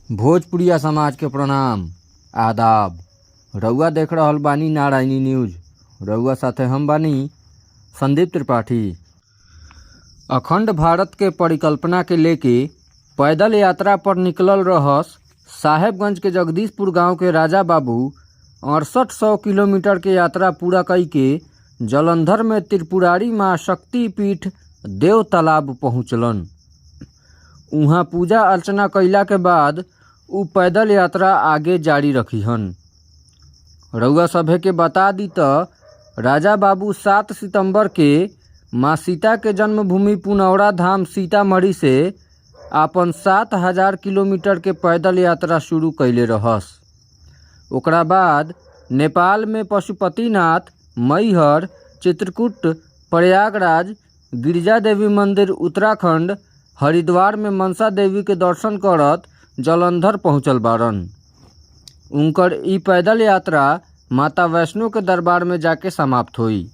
भोजपुरिया समाज के प्रणाम आदाब। रउआ देख रहल बानी नारायणी न्यूज। रउआ साथे हम बानी संदीप त्रिपाठी। अखंड भारत के परिकल्पना के लेके पैदल यात्रा पर निकलल रहस साहेबगंज के जगदीशपुर गांव के राजा बाबू 6800 किलोमीटर के यात्रा पूरा कई के जलंधर में त्रिपुरारी माँ शक्ति पीठ देव तालाब पहुँचलन। उहाँ पूजा अर्चना कइला के बाद उ पैदल यात्रा आगे जारी रखिहन। रउआ सभे के बता दी त राजा बाबू 7 सितंबर के माँ सीता के जन्मभूमि पुनौरा धाम सीतामढ़ी से आपन 7000 किलोमीटर के पैदल यात्रा शुरू कइले रहस। ओकरा बाद नेपाल में पशुपतिनाथ, मैहर, चित्रकूट, प्रयागराज, गिरिजा देवी मंदिर उत्तराखंड, हरिद्वार में मनसा देवी के दर्शन करत जलंधर पहुँचल बारन। उनकर ई पैदल यात्रा माता वैष्णो के दरबार में जाके समाप्त हुई।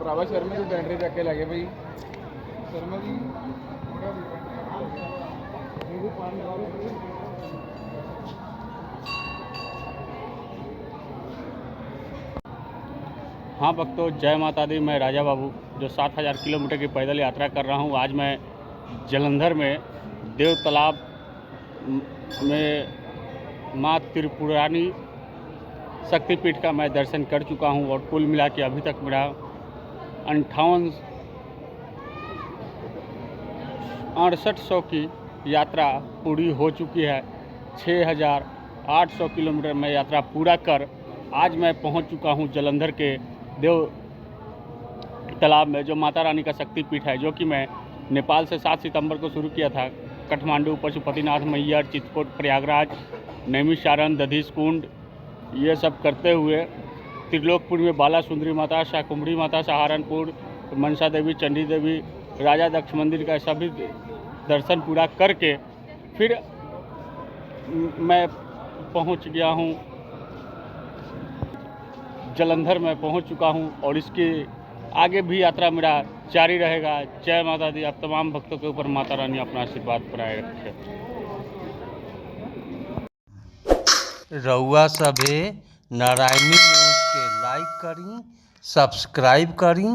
भरावा शर्मा की बैटरी रख के लगे भाई शर्मा जी। हाँ भक्तों, जय माता दी। मैं राजा बाबू जो 7000 किलोमीटर की पैदल यात्रा कर रहा हूँ। आज मैं जलंधर में देव तालाब में माँ त्रिपुरारी शक्तिपीठ का मैं दर्शन कर चुका हूँ और कुल मिला के अभी तक मेरा 6800 की यात्रा पूरी हो चुकी है। 6800 किलोमीटर में यात्रा पूरा कर आज मैं पहुंच चुका हूं जलंधर के देव तालाब में, जो माता रानी का शक्तिपीठ है, जो कि मैं नेपाल से 7 सितंबर को शुरू किया था। काठमांडू, पशुपतिनाथ, मैहर, चित्रकूट, प्रयागराज, नैमिषारण्य, दधीच कुंड ये सब करते हुए त्रिलोकपुर में बाला सुंदरी माता, शाकुंभरी माता, सहारनपुर, मनसा देवी, चंडी देवी, राजा दक्ष मंदिर का सभी दर्शन पूरा करके फिर मैं पहुंच गया हूं जलंधर में पहुंच चुका हूं और इसके आगे भी यात्रा मेरा जारी रहेगा। जय माता दी। आप तमाम भक्तों के ऊपर माता रानी अपना आशीर्वाद बनाए रखे। रउआ सभे नारायणी न्यूज के लाइक करी, सब्सक्राइब करी।